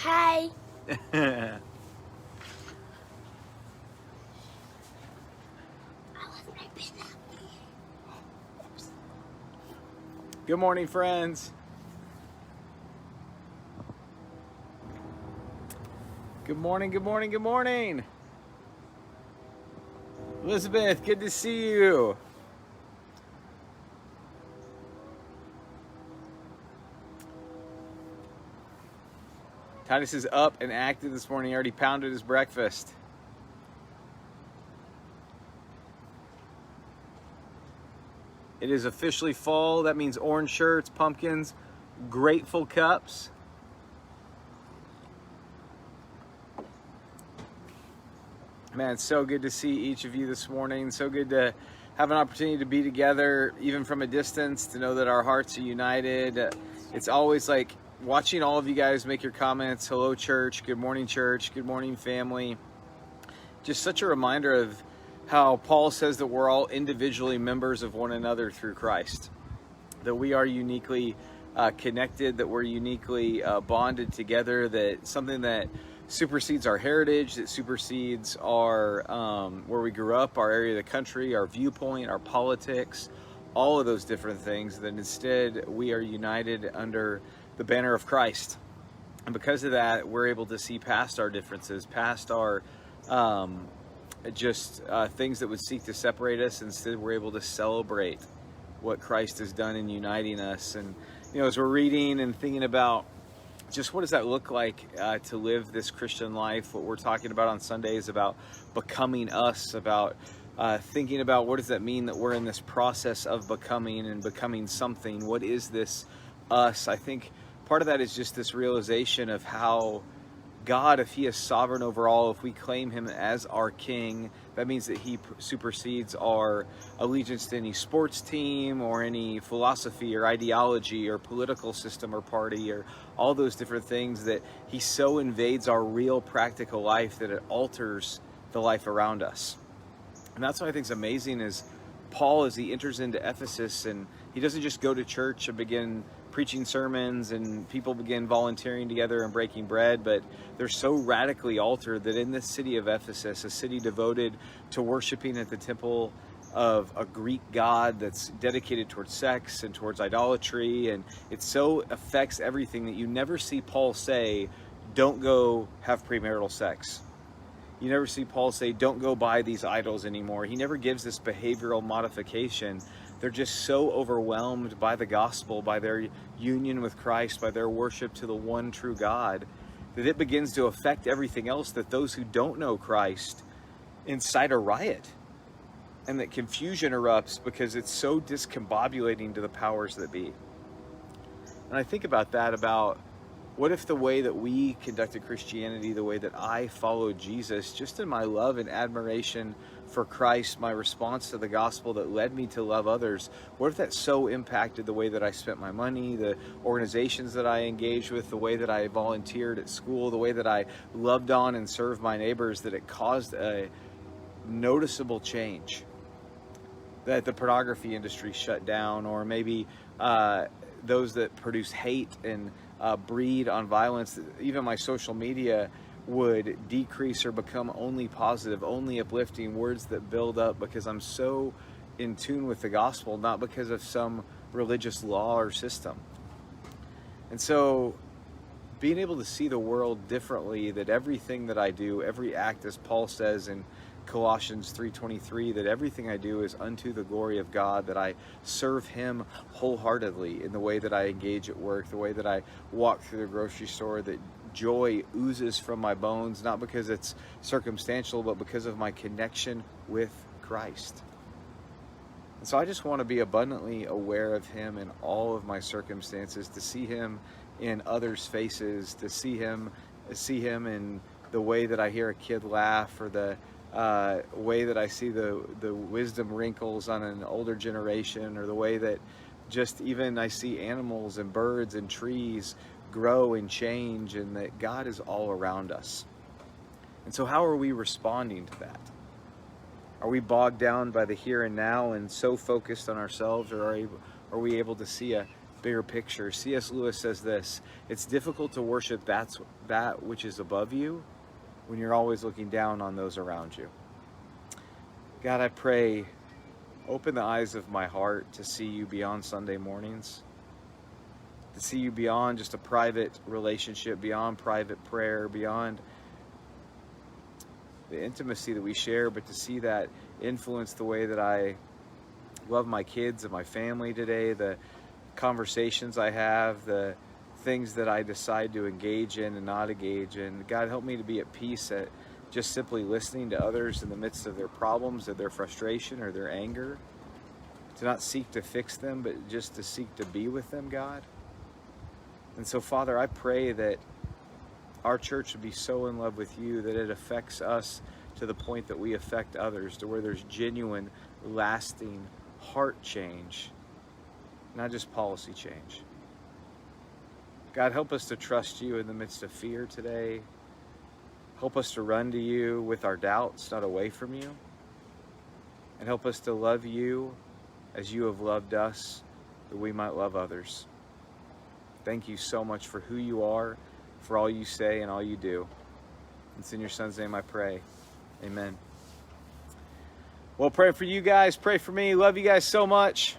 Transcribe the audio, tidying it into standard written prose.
Hi. Good morning, friends. Good morning, good morning, good morning. Elizabeth, good to see you. Titus is up and active this morning. He already pounded his breakfast. It is officially fall. That means orange shirts, pumpkins, grateful cups. Man, it's so good to see each of you this morning. So good to have an opportunity to be together, even from a distance, to know that our hearts are united. It's always like watching all of you guys make your comments. Hello, church. Good morning, family. Just such a reminder of how Paul says that we're all individually members of one another through Christ, that we are uniquely connected, that we're uniquely bonded together, that something that supersedes our heritage, that supersedes our where we grew up, our area of the country, our viewpoint, our politics, all of those different things, that instead we are united under the banner of Christ. And because of that, we're able to see past our differences, past our things that would seek to separate us. Instead, we're able to celebrate what Christ has done in uniting us. And as we're reading and thinking about just what does that look like to live this Christian life, what we're talking about on Sunday is about becoming us, about thinking about what does that mean that we're in this process of becoming and becoming something. What is this us? I think part of that is just this realization of how God, if he is sovereign over all, if we claim him as our king, that means that he supersedes our allegiance to any sports team or any philosophy or ideology or political system or party or all those different things, that he so invades our real practical life that it alters the life around us. And that's what I think is amazing is Paul, as he enters into Ephesus, and he doesn't just go to church and begin preaching sermons and people begin volunteering together and breaking bread, but they're so radically altered that in this city of Ephesus, a city devoted to worshiping at the temple of a Greek god that's dedicated towards sex and towards idolatry, and it so affects everything that you never see Paul say, don't go have premarital sex. You never see Paul say, don't go buy these idols anymore. He never gives this behavioral modification. They're just so overwhelmed by the gospel, by their union with Christ, by their worship to the one true God, that it begins to affect everything else, that those who don't know Christ incite a riot, and that confusion erupts because it's so discombobulating to the powers that be. And I think about that, about what if the way that we conducted Christianity, the way that I followed Jesus, just in my love and admiration for Christ, my response to the gospel that led me to love others, what if that so impacted the way that I spent my money, the organizations that I engaged with, the way that I volunteered at school, the way that I loved on and served my neighbors, that it caused a noticeable change? That the pornography industry shut down, or maybe those that produce hate and breed on violence, even my social media would decrease or become only positive, only uplifting, words that build up, because I'm so in tune with the gospel, not because of some religious law or system. And so being able to see the world differently, that everything that I do, every act, as Paul says in Colossians 3:23, that everything I do is unto the glory of God, that I serve him wholeheartedly in the way that I engage at work, the way that I walk through the grocery store, that joy oozes from my bones, not because it's circumstantial, but because of my connection with Christ. And so I just want to be abundantly aware of him in all of my circumstances, to see him in others' faces, to see him in the way that I hear a kid laugh, or the way that I see the wisdom wrinkles on an older generation, or the way that just even I see animals and birds and trees grow and change, and that God is all around us. And so how are we responding to that? Are we bogged down by the here and now and so focused on ourselves, or are we able to see a bigger picture. C.S. Lewis says this: it's difficult to worship that which is above you when you're always looking down on those around you. God, I pray, open the eyes of my heart to see you beyond Sunday mornings, to see you beyond just a private relationship, beyond private prayer, beyond the intimacy that we share, but to see that influence the way that I love my kids and my family today, the conversations I have, the things that I decide to engage in and not engage in. God, help me to be at peace at just simply listening to others in the midst of their problems, or their frustration, or their anger, to not seek to fix them, but just to seek to be with them, God. And so, Father, I pray that our church would be so in love with you that it affects us to the point that we affect others, to where there's genuine, lasting heart change, not just policy change. God, help us to trust you in the midst of fear today. Help us to run to you with our doubts, not away from you. And help us to love you as you have loved us, that we might love others. Thank you so much for who you are, for all you say and all you do. It's in your Son's name I pray. Amen. Well, pray for you guys. Pray for me. Love you guys so much.